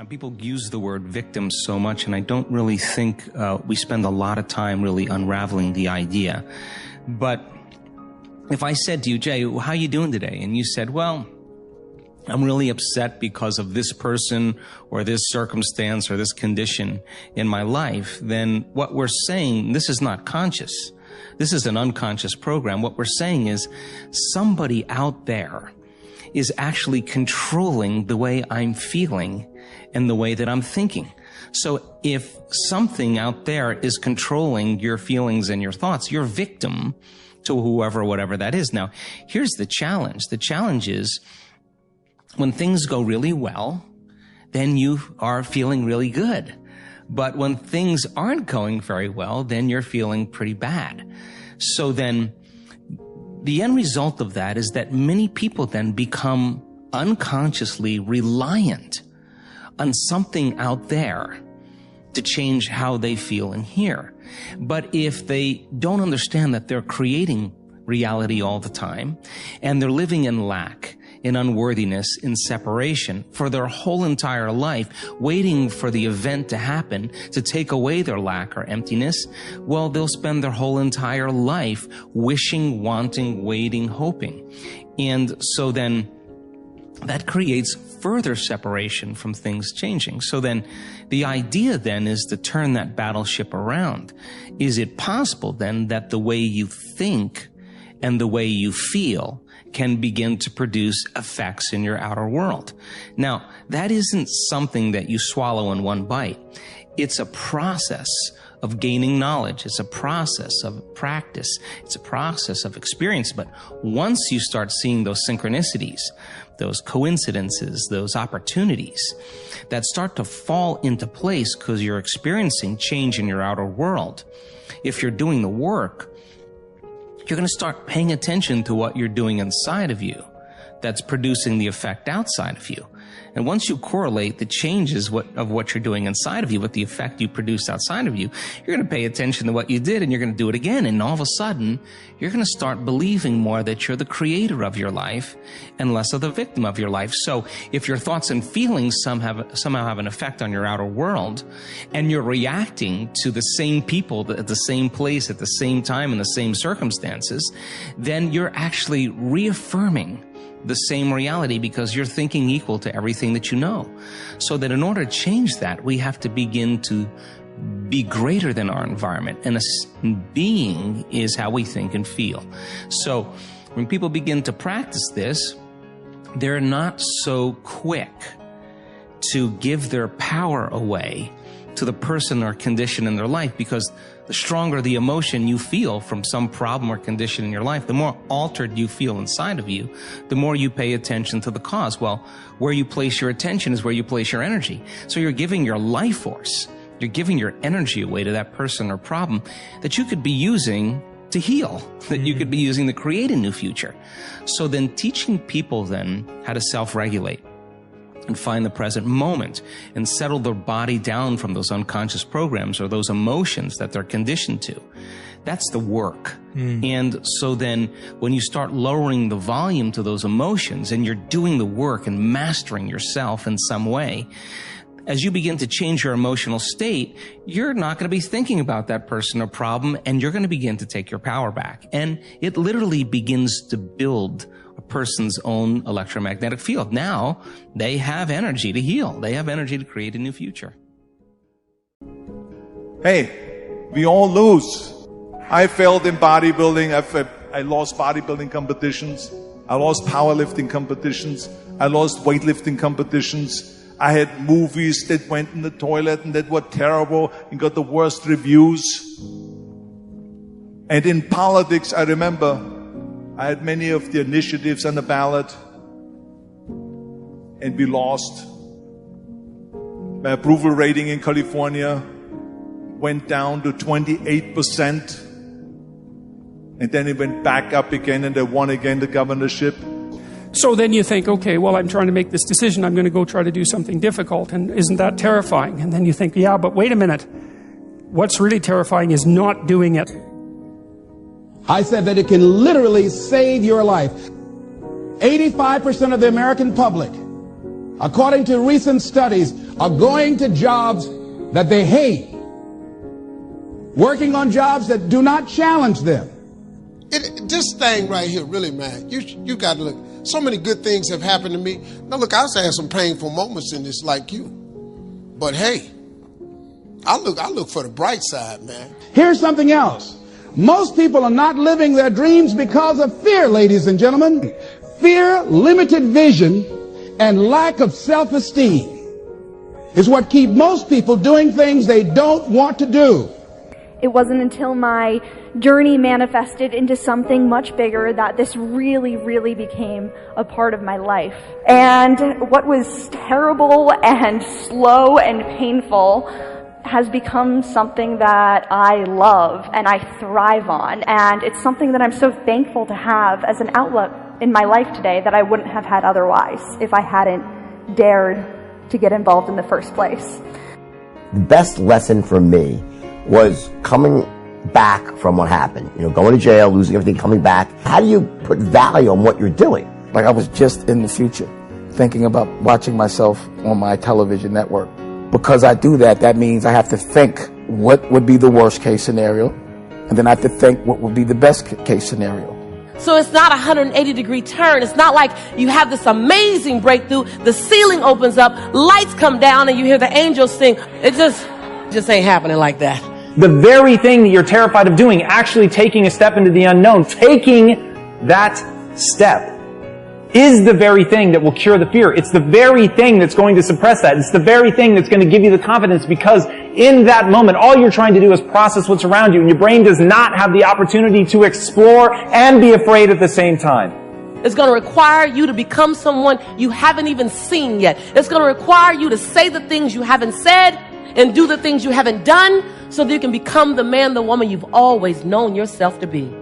People use the word victim so much, and I don't really think we spend a lot of time really unraveling the idea. But if I said to you, Jay, how are you doing today? And you said, well, I'm really upset because of this person or this circumstance or this condition in my life, then what we're saying, this is not conscious. This is an unconscious program. What we're saying is somebody out there is actually controlling the way I'm feeling and the way that I'm thinking. So if something out there is controlling your feelings and your thoughts, you're a victim to whoever, whatever that is. Now, here's the challenge. The challenge is when things go really well, then you are feeling really good. But when things aren't going very well, then you're feeling pretty bad. So then the end result of that is that many people then become unconsciously reliant on something out there to change how they feel and hear. But if they don't understand that they're creating reality all the time, and they're living in lack, in unworthiness, in separation for their whole entire life, waiting for the event to happen to take away their lack or emptiness, well, they'll spend their whole entire life wishing, wanting, waiting, hoping. And so then that creates further separation from things changing. So then the idea then is to turn that battleship around. Is it possible then that the way you think and the way you feel can begin to produce effects in your outer world? Now, that isn't something that you swallow in one bite. It's a process of gaining knowledge. It's a process of practice. It's a process of experience. But once you start seeing those synchronicities, those coincidences, those opportunities that start to fall into place because you're experiencing change in your outer world, if you're doing the work, you're going to start paying attention to what you're doing inside of you that's producing the effect outside of you. And once you correlate the changes of what you're doing inside of you with the effect you produce outside of you, you're going to pay attention to what you did and you're going to do it again. And all of a sudden, you're going to start believing more that you're the creator of your life and less of the victim of your life. So if your thoughts and feelings somehow have an effect on your outer world, and you're reacting to the same people at the same place at the same time in the same circumstances, then you're actually reaffirming the same reality because you're thinking equal to everything that you know. So that in order to change that, we have to begin to be greater than our environment. And a being is how we think and feel. So when people begin to practice this, they're not so quick to give their power away to the person or condition in their life, because the stronger the emotion you feel from some problem or condition in your life, the more altered you feel inside of you, the more you pay attention to the cause. Well, where you place your attention is where you place your energy. So you're giving your life force, you're giving your energy away to that person or problem that you could be using to heal, that you could be using to create a new future. So then teaching people then how to self-regulate and find the present moment and settle their body down from those unconscious programs or those emotions that they're conditioned to. That's the work. And so then when you start lowering the volume to those emotions and you're doing the work and mastering yourself in some way, as you begin to change your emotional state, you're not going to be thinking about that person or problem, and you're going to begin to take your power back. And it literally begins to build a person's own electromagnetic field. Now they have energy to heal. They have energy to create a new future. Hey, we all lose. I failed in bodybuilding. I lost bodybuilding competitions. I lost powerlifting competitions. I lost weightlifting competitions. I had movies that went in the toilet and that were terrible and got the worst reviews. And in politics, I remember I had many of the initiatives on the ballot, and we lost. My approval rating in California went down to 28%. And then it went back up again, and I won again the governorship. So then you think, okay, well, I'm trying to make this decision. I'm going to go try to do something difficult. And isn't that terrifying? And then you think, yeah, but wait a minute. What's really terrifying is not doing it. I said that it can literally save your life. 85% of the American public, according to recent studies, are going to jobs that they hate, working on jobs that do not challenge them. This thing right here, really, man, you got to look. So many good things have happened to me. Now, look, I also had some painful moments in this like you. But, hey, I look for the bright side, man. Here's something else. Most people are not living their dreams because of fear, ladies and gentlemen. Fear, limited vision, and lack of self-esteem is what keep most people doing things they don't want to do. It wasn't until my journey manifested into something much bigger that this really, really became a part of my life. And what was terrible and slow and painful has become something that I love and I thrive on. And it's something that I'm so thankful to have as an outlet in my life today that I wouldn't have had otherwise if I hadn't dared to get involved in the first place. The best lesson for me was coming back from what happened. You know, going to jail, losing everything, coming back. How do you put value on what you're doing? Like I was just in the future, thinking about watching myself on my television network. Because I do that, that means I have to think what would be the worst case scenario, and then I have to think what would be the best case scenario. So it's not a 180-degree turn. It's not like you have this amazing breakthrough, the ceiling opens up, lights come down, and you hear the angels sing. It just ain't happening like that. The very thing that you're terrified of doing, actually taking a step into the unknown, taking that step, is the very thing that will cure the fear. It's the very thing that's going to suppress that. It's the very thing that's going to give you the confidence, because in that moment, all you're trying to do is process what's around you, and your brain does not have the opportunity to explore and be afraid at the same time. It's going to require you to become someone you haven't even seen yet. It's going to require you to say the things you haven't said and do the things you haven't done so that you can become the man, the woman you've always known yourself to be.